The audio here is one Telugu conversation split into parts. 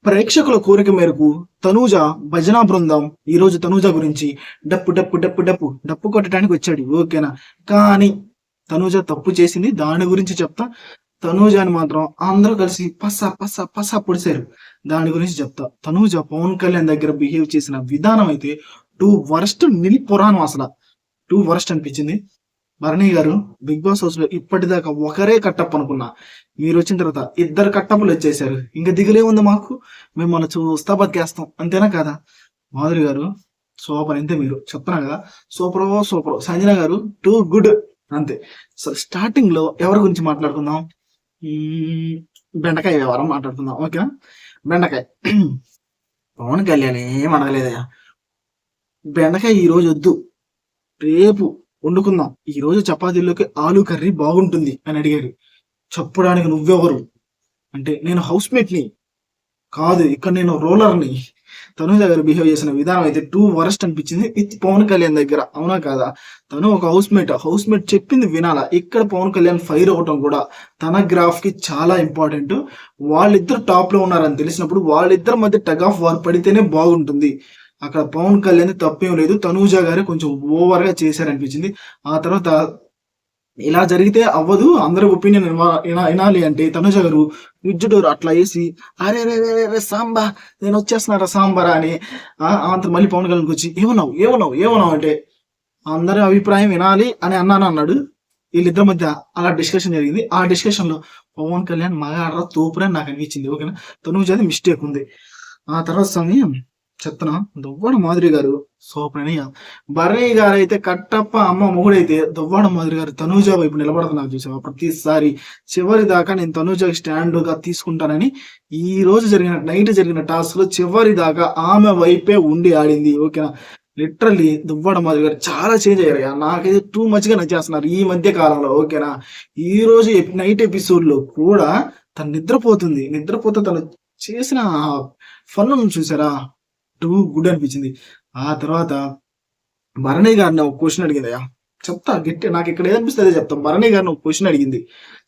ప్రేక్షకుల కోరిక మేరకు తనూజ భజన బృందం ఈరోజు తనూజ గురించి డప్పు డప్పు డప్పు డప్పు డప్పు కొట్టడానికి వచ్చాడు. ఓకేనా? కానీ తనూజ తప్పు చేసింది, దాని గురించి చెప్తా. తనూజని మాత్రం అందరూ కలిసి పస పస పస పొడిశారు. దాని గురించి చెప్తా. తనూజ పవన్ కళ్యాణ్ దగ్గర బిహేవ్ చేసిన విధానం అయితే టూ వరస్ట్ నిల్ పురాణం. అసలు టూ వరస్ట్ అనిపించింది. Bharani garu big boss house లో ఇప్పటిదాకా ఒకరే కట్టప్ అనుకున్నా. మీరు వచ్చిన తర్వాత ఇద్దరు కట్టప్పులు వచ్చేసారు. ఇంకా దిగులే ఉంది మాకు, మిమ్మల్ని చూస్తా బతికేస్తాం, అంతేనా కదా? మాధురి గారు సూపర్, అంతే. మీరు చెప్తున్నా కదా, సూపర్ సూపర్. సంజన గారు టూ గుడ్, అంతే. సో స్టార్టింగ్ లో ఎవరి గురించి మాట్లాడుకుందాం? బెండకాయ వ్యవహారం మాట్లాడుకుందాం. ఓకేనా? బెండకాయ పవన్ కళ్యాణ్ ఏం అడగలేదయ్యా. బెండకాయ ఈ రోజు వద్దు, రేపు వండుకుందాం. ఈ రోజు చపాతీల్లోకి ఆలు కర్రీ బాగుంటుంది అని అడిగారు. చెప్పడానికి నువ్వెవరు అంటే, నేను హౌస్ మేట్ ని కాదు, ఇక్కడ నేను రోలర్ని. తనుజ గారు బిహేవ్ చేసిన విధానం అయితే టూ వరస్ట్ అనిపించింది. ఇది పవన్ కళ్యాణ్ దగ్గర, అవునా కాదా? తను ఒక హౌస్ మేట్ చెప్పింది వినాలా. ఇక్కడ పవన్ కళ్యాణ్ ఫైర్ అవటం కూడా తన గ్రాఫ్ కి చాలా ఇంపార్టెంట్. వాళ్ళిద్దరు టాప్ లో ఉన్నారని తెలిసినప్పుడు వాళ్ళిద్దరి మధ్య టగ్ ఆఫ్ వార్ పడితేనే బాగుంటుంది. అక్కడ పవన్ కళ్యాణ్ తప్పేం లేదు, తనూజ గారే కొంచెం ఓవర్ గా చేశారనిపించింది. ఆ తర్వాత ఇలా జరిగితే అవ్వదు, అందరి ఒపీనియన్ వినాలి అంటే తనుజ గారు విద్యుడోరు అట్లా వేసి అరే రే రే రే సాంబా నేను వచ్చేస్తున్నారా సాంబారా అని అంత మళ్ళీ పవన్ కళ్యాణ్కి వచ్చి ఏమన్నావు అంటే అందరి అభిప్రాయం వినాలి అని అన్నాడు. వీళ్ళిద్దరి మధ్య అలా డిస్కషన్ జరిగింది. ఆ డిస్కషన్ లో పవన్ కళ్యాణ్ మగాడ్రా తోపురని నాకు అనిపించింది. ఓకేనా? తనుజది మిస్టేక్ ఉంది. ఆ తర్వాత సమయం చెప్తున్నా, దువ్వాడ మాధురి గారు సూపర్ అని. భరణి గారు అయితే కట్టప్ప అమ్మ మొగుడైతే దువ్వాడ మాధురి గారు తనూజ వైపు నిలబడుతున్నారు చూసావా. ప్రతిసారి చివరి దాకా నేను తనూజ స్టాండ్ గా తీసుకుంటానని ఈ రోజు నైట్ జరిగిన టాస్క్ లో చివరి దాకా ఆమె వైపే ఉండి ఆడింది. ఓకేనా? లిటరల్లీ దువ్వాడ మాధురి గారు చాలా చేంజ్ అయ్యారు. నాకైతే టూ మచ్ గా నచ్చేస్తున్నారు ఈ మధ్య కాలంలో. ఓకేనా? ఈ రోజు నైట్ ఎపిసోడ్ లో కూడా తను నిద్రపోతే తను చేసిన ఫన్ చూసారా, టూ గుడ్ అనిపించింది. ఆ తర్వాత భరణి గారిని ఒక క్వశ్చన్ అడిగిందయ్యా, చెప్తా గట్టి, నాకు ఇక్కడ ఏదనిపిస్తుంది చెప్తాం. భరణి గారిని ఒక క్వశ్చన్ అడిగింది.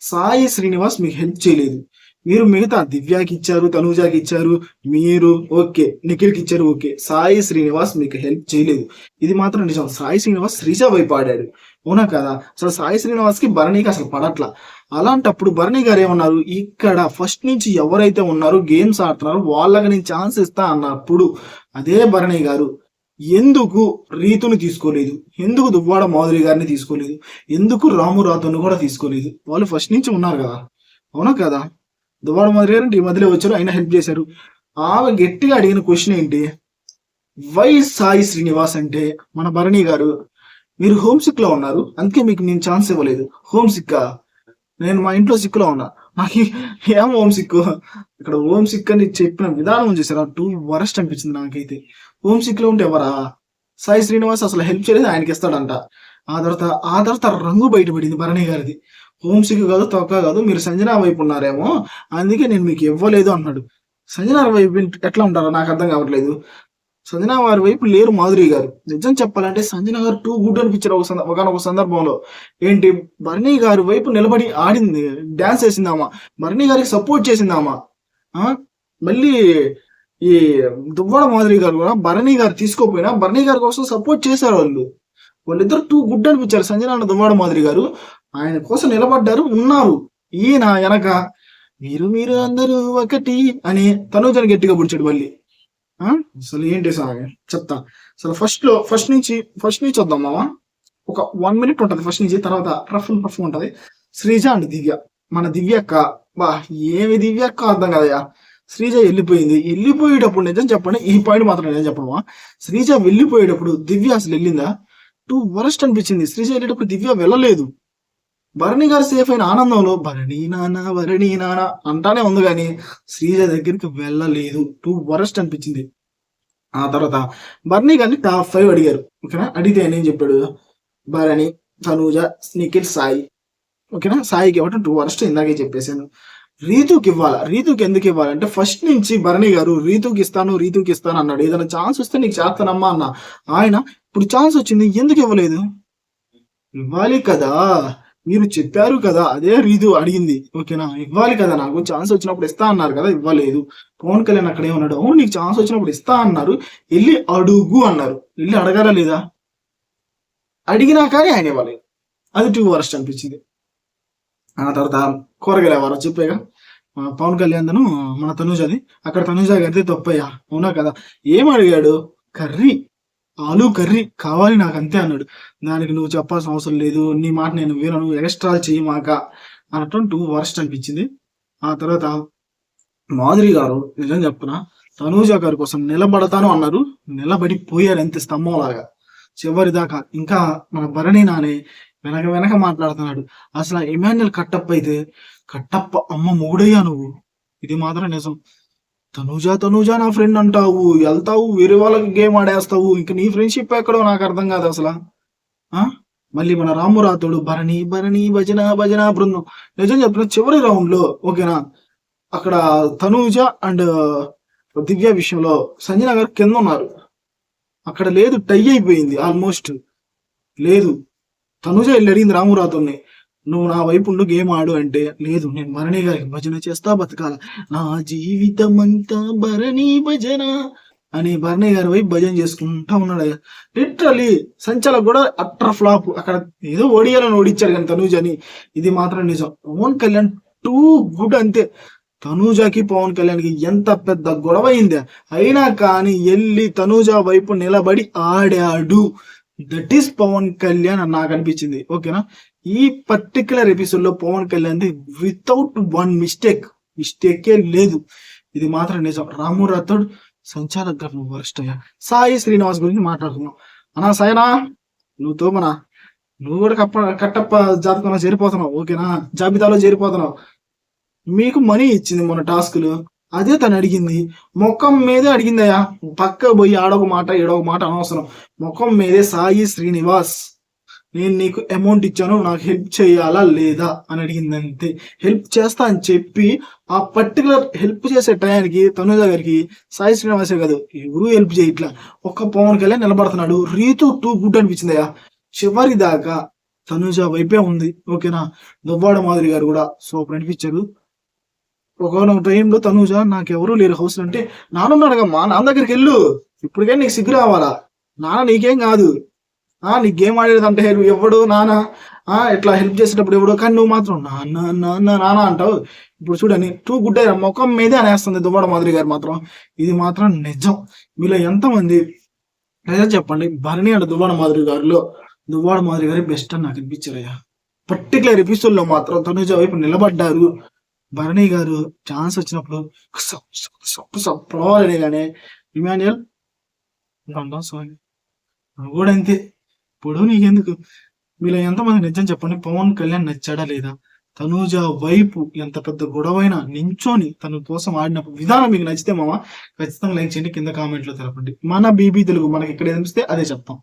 సాయి శ్రీనివాస్ మీకు హెల్ప్ చేయలేదు, మీరు మిగతా దివ్యాకి ఇచ్చారు, తనూజాకి ఇచ్చారు, మీరు ఓకే, నిఖిల్కి ఇచ్చారు, ఓకే. సాయి శ్రీనివాస్ మీకు హెల్ప్ చేయలేదు, ఇది మాత్రం నిజం. సాయి శ్రీనివాస్ శ్రీజ వైపు ఆడాడు, అవునా కదా? అసలు సాయి శ్రీనివాస్ కి భరణికి అసలు పడట్లా. అలాంటప్పుడు భరణి గారు ఏమన్నారు, ఇక్కడ ఫస్ట్ నుంచి ఎవరైతే ఉన్నారో గేమ్స్ ఆడుతున్నారో వాళ్ళకి నేను ఛాన్స్ ఇస్తా అన్నప్పుడు అదే భరణి గారు ఎందుకు రీతుని తీసుకోలేదు, ఎందుకు దువ్వాడ మాధురి గారిని తీసుకోలేదు, ఎందుకు రాము రాతుని కూడా తీసుకోలేదు? వాళ్ళు ఫస్ట్ నుంచి ఉన్నారు కదా, అవునా కదా? దువ్వాడ మాధురి గారు ఈ మధ్యలో వచ్చారు, అయినా హెల్ప్ చేశారు. ఆమె గట్టిగా అడిగిన క్వశ్చన్ ఏంటి, వై సాయి శ్రీనివాస్ అంటే మన భరణి గారు మీరు హోమ్ సిక్ లో ఉన్నారు, అందుకే మీకు నేను ఛాన్స్ ఇవ్వలేదు. హోమ్ సిక్కా? నేను మా ఇంట్లో సిక్ లో ఉన్నా, నాకు ఏం హోమ్ సిక్? ఇక్కడ హోమ్ సిక్ అని చెప్పిన విధానం చేశారు టూ వరస్ట్ అనిపించింది నాకైతే. హోమ్ సిక్ లో ఉంటే ఎవరా? సాయి శ్రీనివాస్ అసలు హెల్ప్ చేయలేదు, ఆయనకి ఇస్తాడంట. ఆ తర్వాత రంగు బయటపడింది భరణి గారిది. హోమ్ సిక్ కాదు, తొక్క కాదు, మీరు సంజన వైపు ఉన్నారేమో, అందుకే నేను మీకు ఇవ్వలేదు అన్నాడు. సంజన వైపు ఎట్లా ఉంటారో నాకు అర్థం కావట్లేదు. సంజన వారి వైపు లేరు మాధురి గారు. నిజం చెప్పాలంటే సంజన గారు టూ గుడ్ అనిపించారు ఒకనొక సందర్భంలో. ఏంటి, భరణి గారి వైపు నిలబడి ఆడింది, డాన్స్ వేసిందామా, భరణి గారికి సపోర్ట్ చేసిందామా. మళ్ళీ ఈ దువ్వాడ మాధురి గారు కూడా భరణి గారు తీసుకోపోయినా భరణి గారి కోసం సపోర్ట్ చేశారు. వాళ్ళిద్దరు టూ గుడ్ అనిపించారు. సంజన అన్న దువ్వాడ మాధురి గారు ఆయన కోసం నిలబడ్డారు, ఉన్నారు. ఈయన వెనక మీరు అందరూ ఒకటి అని తనూజని గట్టిగా పుడిచాడు మళ్ళీ. అసలు ఏంటి సార్ చెప్తా. అసలు ఫస్ట్ నుంచి వద్దాం మామ. ఒక 1 minute ఉంటది ఫస్ట్ నుంచి, తర్వాత రఫ్ ఉంటది. శ్రీజ అండ్ దివ్య, మన దివ్యక్క, బా ఏమి దివ్యక్క అర్థం కదయ్యా. శ్రీజ వెళ్ళిపోయేటప్పుడు నిజం చెప్పండి, ఈ పాయింట్ మాత్రం నిజం చెప్పడమా, శ్రీజ వెళ్ళిపోయేటప్పుడు దివ్య అసలు వెళ్ళిందా? టూ వరస్ట్ అనిపించింది. శ్రీజ వెళ్ళేటప్పుడు దివ్య వెళ్ళలేదు. భరణి గారు సేఫ్ అయిన ఆనందంలో వరణి నాన్న అంటానే ఉంది, కానీ శ్రీజ దగ్గరికి వెళ్ళలేదు. టూ వరస్ట్ అనిపించింది. ఆ తర్వాత భరణి గారిని టాప్ 5 అడిగారు. ఓకేనా? అడిగితే ఆయన ఏం చెప్పాడు, భరణి, తనూజ, నిఖిల్, సాయి. ఓకేనా? సాయికి ఇవ్వటం టూ వరస్ట్, ఇందాకే చెప్పేశాను. రీతుకి ఎందుకు ఇవ్వాలంటే ఫస్ట్ నుంచి భరణి గారు రీతుకి ఇస్తాను అన్నాడు. ఏదైనా ఛాన్స్ వస్తే నీకు చేస్తానమ్మా అన్న ఆయన, ఇప్పుడు ఛాన్స్ వచ్చింది, ఎందుకు ఇవ్వలేదు? ఇవ్వాలి కదా. మీరు చెప్పారు కదా, అదే రీతు అడిగింది. ఓకేనా, ఇవ్వాలి కదా, నాకు ఛాన్స్ వచ్చినప్పుడు ఇస్తా అన్నారు కదా, ఇవ్వలేదు. పవన్ కళ్యాణ్ అక్కడే ఉన్నాడు. అవును, నీకు ఛాన్స్ వచ్చినప్పుడు ఇస్తా అన్నారు, వెళ్ళి అడుగు అన్నారు. వెళ్ళి అడగాల లేదా? అడిగినా కానీ ఆయన ఇవ్వలేదు. అది టూ వరస్ట్ అనిపించింది. ఆ తర్వాత కూరగాయల వారు చెప్పాగా, పవన్ కళ్యాణ్ మన తనుజది, అక్కడ తనుజ గారితే తప్పయ్యా, అవునా కదా? ఏం అడిగాడు? కర్రీ, ఆలు కర్రీ కావాలి నాకు, అంతే అన్నాడు. దానికి నువ్వు చెప్పాల్సిన అవసరం లేదు, నీ మాట నేను వినను, ఎక్స్ట్రా చెయ్యి మాక అనటం టూ వరస్ట్ అనిపించింది. ఆ తర్వాత మాధురి గారు, నిజం చెప్తున్నా, తనూజ గారి కోసం నిలబడతాను అన్నారు, నిలబడిపోయారు అంతే, స్తంభంలాగా చివరి దాకా. ఇంకా మన భరణి నాని వెనక వెనక మాట్లాడుతున్నాడు. అసలు ఇమాన్యుల్ కట్టప్ప అయితే, కట్టప్ప అమ్మ మూడయ్యా నువ్వు, ఇది మాత్రం నిజం. తనూజ నా ఫ్రెండ్ అంటావు, వెళ్తావు వేరే వాళ్ళకి గేమ్ ఆడేస్తావు, ఇంక నీ ఫ్రెండ్షిప్ ఎక్కడో నాకు అర్థం కాదు అసలు. మళ్ళీ మన రాము రాతోడు భరణి భరణి భజన భజన బృందం. నిజం చెప్తున్నా, చివరి రౌండ్ లో ఓకేనా, అక్కడ తనూజ అండ్ దివ్య విషయంలో సంజన గారు కింద ఉన్నారు. అక్కడ లేదు, టై అయిపోయింది ఆల్మోస్ట్. లేదు, తనుజ వెళ్ళి అడిగింది రామురాతోని, నువ్వు నా వైపు ఉండు గేమ్ ఆడు అంటే, లేదు నేను భరణి గారికి భజన చేస్తా బతకాల, నా జీవితం అంతా భరణి భజన అని భరణి గారి వైపు భజన చేసుకుంటా ఉన్నాడు. లిటరలీ సంచలకు కూడా అట్టర్ ఫ్లాప్. అక్కడ ఏదో ఓడియాలని ఓడిచ్చాడు కానీ తనూజని, ఇది మాత్రం నిజం. పవన్ కళ్యాణ్ టూ గుడ్ అంతే. తనూజకి పవన్ కళ్యాణ్కి ఎంత పెద్ద గొడవ అయింది, అయినా కానీ వెళ్ళి తనూజ వైపు నిలబడి ఆడాడు. దట్ ఈస్ పవన్ కళ్యాణ్ అని నాకు అనిపించింది. ఓకేనా, ఈ పర్టికులర్ ఎపిసోడ్ లో పవన్ కళ్యాణ్ వితౌట్ వన్ మిస్టేకే లేదు, ఇది మాత్రం నిజం. రాము రాథోడ్ సంచాలక్ గారు వరస్ట్ అయ్యా. సాయి శ్రీనివాస్ గురించి మాట్లాడుతున్నాం అన్నా. సాయనా, నువ్వు తోమనా, నువ్వు కూడా కట్టప్ప జాతకంలో చేరిపోతున్నావు. ఓకేనా, జాబితాలో చేరిపోతున్నావు. మీకు మనీ ఇచ్చింది మొన్న టాస్కులు, అదే తను అడిగింది, ముఖం మీదే అడిగిందయ్యా. పక్క పోయి ఆడొక మాట ఏడొక మాట అనవసరం, ముఖం మీదే సాయి శ్రీనివాస్ నేను నీకు అమౌంట్ ఇచ్చాను, నాకు హెల్ప్ చేయాలా లేదా అని అడిగింది అంతే. హెల్ప్ చేస్తా అని చెప్పి ఆ పర్టికులర్ హెల్ప్ చేసే టయానికి తనుజ గారికి సాయి శ్రీనివాసే కాదు ఎవరు హెల్ప్ చేయట్లా, ఒక్క పవన్ కళ్యాణ్ నిలబడుతున్నాడు. రీతు టూ గుడ్ అనిపించిందయ్యా. చివరి దాకా తనుజ వైపే ఉంది. ఓకేనా, దువ్వాడ మాధురి గారు కూడా సూపర్ అనిపించారు. ఒకనొక టైంలో తనూజ నాకెవరూ లేరు హౌస్ అంటే, నాన్నున్నాడుగమ్మా, నాన్న దగ్గరికి వెళ్ళు, ఇప్పటికే నీకు సిగ్గు రావాలా, నాన్న నీకేం కాదు, నీకు గేమ్ ఆడేదంటే ఎవడు నాన్న, ఇట్లా హెల్ప్ చేసేటప్పుడు ఎవడు, కానీ నువ్వు మాత్రం నాన్న నాన్న నాన్న అంటావు. ఇప్పుడు చూడని టూ గుడ్ అయ్యారు, ముఖం మీదే అనేస్తుంది దువ్వాడ మాధురి గారు మాత్రం, ఇది మాత్రం నిజం. మీలో ఎంతమంది నిజం చెప్పండి, భరణి అండ్ దువ్వాడ మాధురి గారిలో దువ్వాడ మాధురి గారి బెస్ట్ అని నాకు అనిపించారయ్యా. పర్టికులర్ ఎపిసోడ్ లో మాత్రం తనుజ వైపు నిలబడ్డారు. భరణి గారు ఛాన్స్ వచ్చినప్పుడు పడవాలనే కానీ ఇమాన్యుయల్ కూడా అంతే. ఇప్పుడు నీకెందుకు, మీలో ఎంతమంది నిజం చెప్పండి, పవన్ కళ్యాణ్ నచ్చాడా లేదా? తనూజ వైపు ఎంత పెద్ద గొడవైనా నించోని తన కోసం ఆడిన విధానం మీకు నచ్చితే మామ ఖచ్చితంగా లైక్ చేయండి, కింద కామెంట్లో తెలపండి. మన బీబీ తెలుగు మనకి ఇక్కడ ఏమిస్తే అదే చెప్తాం.